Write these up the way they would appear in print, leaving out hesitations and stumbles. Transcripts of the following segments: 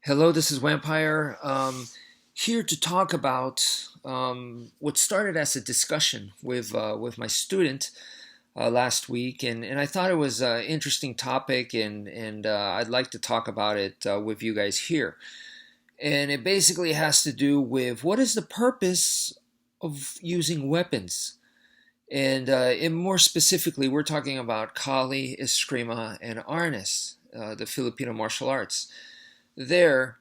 Hello, this is Wmpyr. Here to talk about what started as a discussion with my student last week, and I thought it was an interesting topic, and I'd like to talk about it with you guys here. And it basically has to do with what is the purpose of using weapons, and more specifically, we're talking about Kali, Escrima, and Arnis, the Filipino martial arts. There,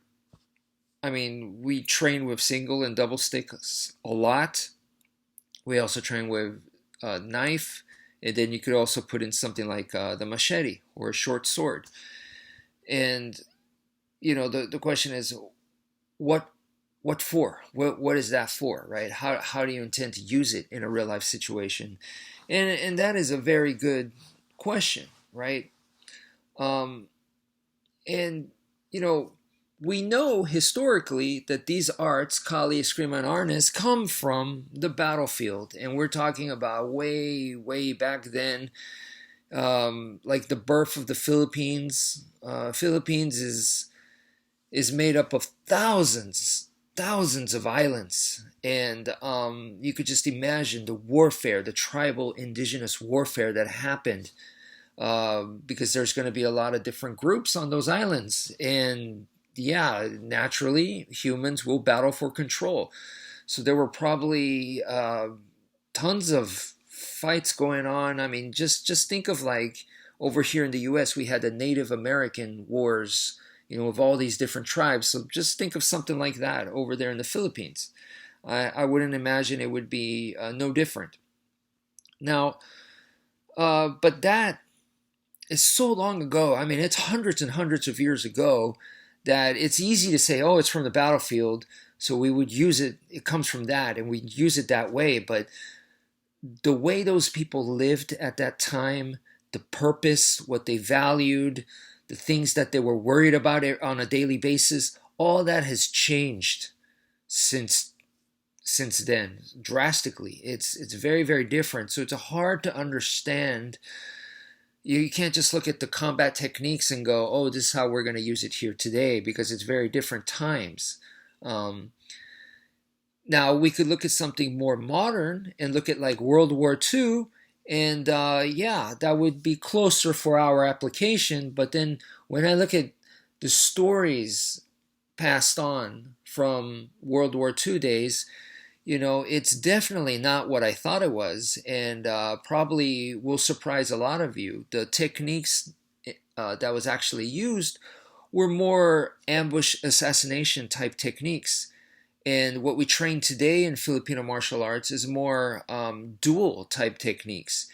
I mean, we train with single and double sticks a lot. We also train with a knife, and then you could also put in something like the machete or a short sword. And the question is, what what for? What is that for, right? How do you intend to use it in a real life situation? And that is a very good question, right? Um, and you know, we know historically that these arts, Kali, Eskrima, and Arnis, come from the battlefield, and we're talking about way, way back then, like the birth of the Philippines. Philippines is made up of thousands of islands, and you could just imagine the warfare, the tribal indigenous warfare that happened, because there's going to be a lot of different groups on those islands. And yeah, naturally, humans will battle for control. So there were probably tons of fights going on. I mean, just think of, like, over here in the U.S., we had the Native American wars, of all these different tribes. So just think of something like that over there in the Philippines. I wouldn't imagine it would be no different. Now, but that is so long ago. I mean, it's hundreds and hundreds of years ago that it's easy to say, oh, it's from the battlefield, so we would use it. It comes from that, and we use it that way. But the way those people lived at that time, the purpose, what they valued, the things that they were worried about on a daily basis, all that has changed since then drastically. It's very, very different. So it's hard to understand. You can't just look at the combat techniques and go, oh, this is how we're going to use it here today, because it's very different times. Now, we could look at something more modern and look at like World War II, and yeah, that would be closer for our application. But then when I look at the stories passed on from World War II days, it's definitely not what I thought it was, and probably will surprise a lot of you. The techniques that was actually used were more ambush assassination type techniques. And what we train today in Filipino martial arts is more dual type techniques.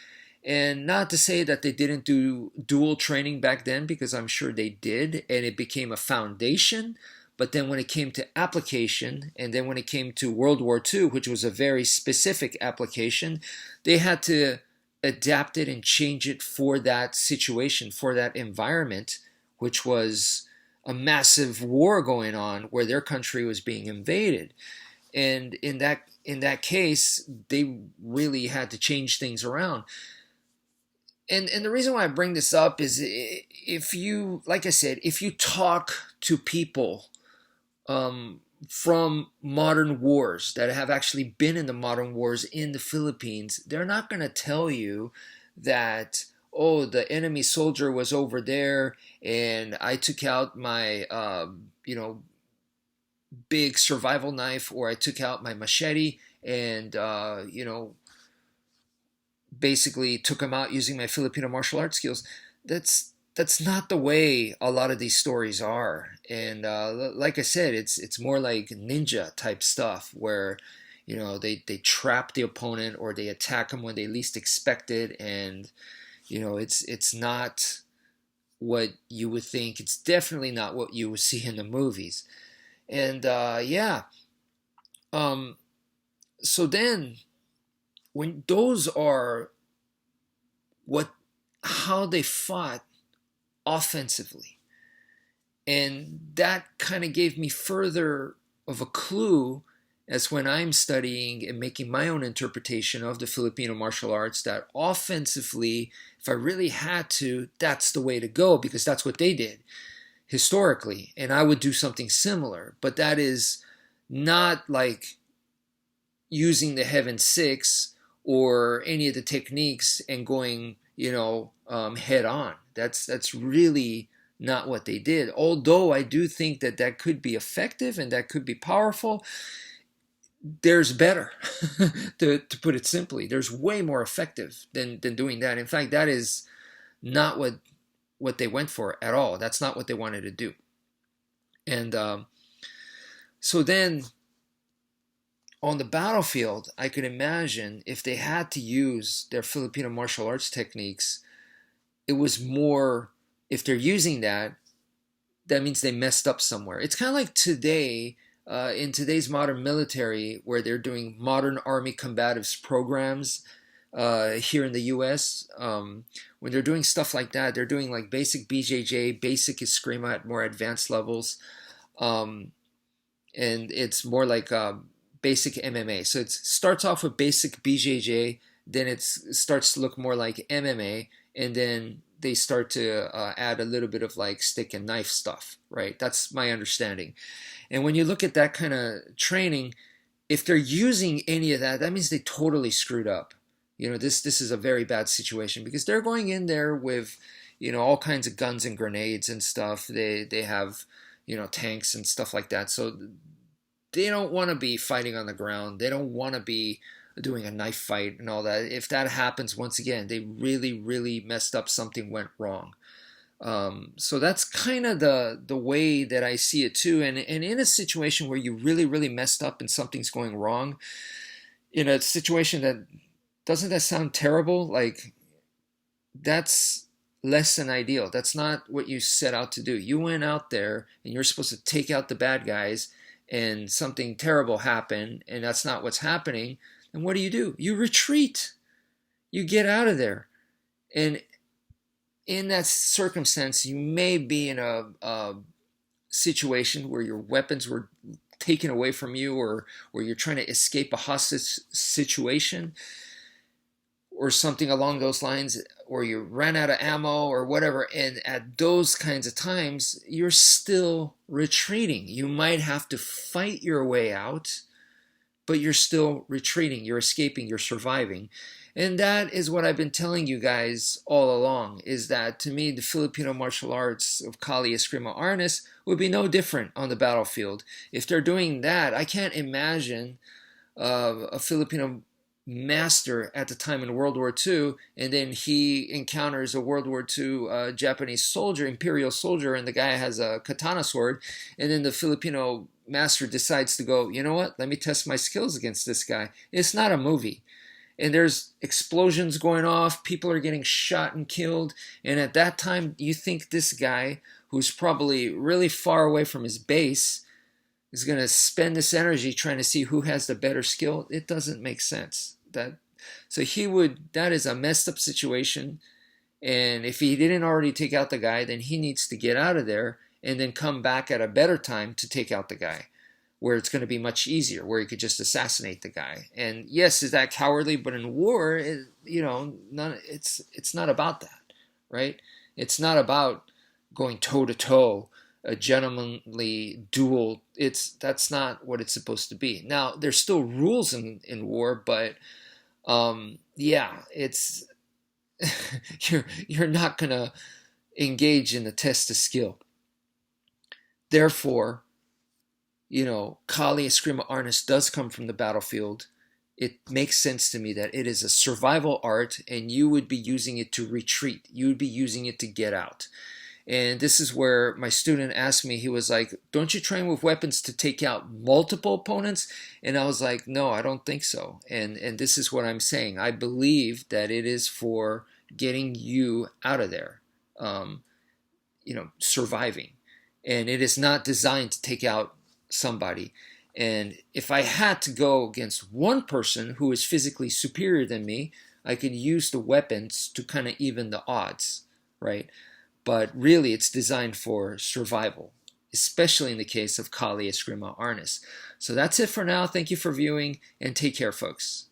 And not to say that they didn't do dual training back then, because I'm sure they did, and it became a foundation. But then when it came to application, and then when it came to World War II, which was a very specific application, they had to adapt it and change it for that situation, for that environment, which was a massive war going on where their country was being invaded. And in that case, they really had to change things around. And the reason why I bring this up is, if you, like I said, if you talk to people from modern wars that have actually been in the modern wars in the Philippines, they're not going to tell you that, oh, the enemy soldier was over there and I took out my, big survival knife, or I took out my machete and, basically took him out using my Filipino martial arts skills. That's not the way a lot of these stories are. And like I said, it's more like ninja type stuff where they trap the opponent, or they attack them when they least expect it. And it's not what you would think. It's definitely not what you would see in the movies. And yeah, so then when those are how they fought offensively, and that kind of gave me further of a clue as when I'm studying and making my own interpretation of the Filipino martial arts, that offensively, if I really had to, that's the way to go, because that's what they did. historically, and I would do something similar. But that is not like using the Heaven Six or any of the techniques and going, head on. That's really not what they did. Although I do think that that could be effective and that could be powerful, there's better. to put it simply, there's way more effective than doing that. In fact, that is not what they went for at all. That's not what they wanted to do. And so then on the battlefield, I could imagine if they had to use their Filipino martial arts techniques, it was more, if they're using that, that means they messed up somewhere. It's kind of like today, in today's modern military, where they're doing modern army combatives programs here in the U.S. When they're doing stuff like that, they're doing like basic BJJ, basic Escrima at more advanced levels, and it's more like basic MMA. So it starts off with basic BJJ, then it starts to look more like MMA, and then they start to add a little bit of like stick and knife stuff, right? That's my understanding. And when you look at that kind of training, if they're using any of that, that means they totally screwed up. This is a very bad situation because they're going in there with, all kinds of guns and grenades and stuff. They have, tanks and stuff like that. So they don't want to be fighting on the ground. They don't want to be doing a knife fight and all that. If that happens, once again, they really, really messed up. Something went wrong. So that's kind of the way that I see it too. And in a situation where you really, really messed up and something's going wrong, in a situation that, doesn't that sound terrible? Like, that's less than ideal. That's not what you set out to do. You went out there and you're supposed to take out the bad guys, and something terrible happened, and that's not what's happening. And what do? You retreat. You get out of there. And in that circumstance, you may be in a situation where your weapons were taken away from you, or you're trying to escape a hostage situation, or something along those lines, or you ran out of ammo or whatever. And at those kinds of times, you're still retreating. You might have to fight your way out, but you're still retreating. You're escaping. You're surviving. And that is what I've been telling you guys all along, is that to me, the Filipino martial arts of Kali, Escrima, Arnis would be no different on the battlefield. If they're doing that, I can't imagine a Filipino master at the time in World War II, and then he encounters a World War II Japanese soldier, imperial soldier, and the guy has a katana sword, and then the Filipino master decides to go, you know what, let me test my skills against this guy. It's not a movie. And there's explosions going off, people are getting shot and killed, and at that time, you think this guy, who's probably really far away from his base, is going to spend this energy trying to see who has the better skill? It doesn't make sense. That is a messed up situation. And if he didn't already take out the guy, then he needs to get out of there and then come back at a better time to take out the guy, where it's going to be much easier, where he could just assassinate the guy. And yes, is that cowardly? But in war, it's not about that, right? It's not about going toe to toe, a gentlemanly duel. That's not what it's supposed to be. Now, there's still rules in war, but it's you're not gonna engage in the test of skill. Therefore, Kali, Escrima, Arnis does come from the battlefield. It makes sense to me that it is a survival art, and you would be using it to retreat. You would be using it to get out. And this is where my student asked me, he was like, don't you train with weapons to take out multiple opponents? And I was like, no, I don't think so. And this is what I'm saying. I believe that it is for getting you out of there, surviving. And it is not designed to take out somebody. And if I had to go against one person who is physically superior than me, I could use the weapons to kind of even the odds, right? But really, it's designed for survival, especially in the case of Kali, Escrima, Arnis. So that's it for now. Thank you for viewing, and take care, folks.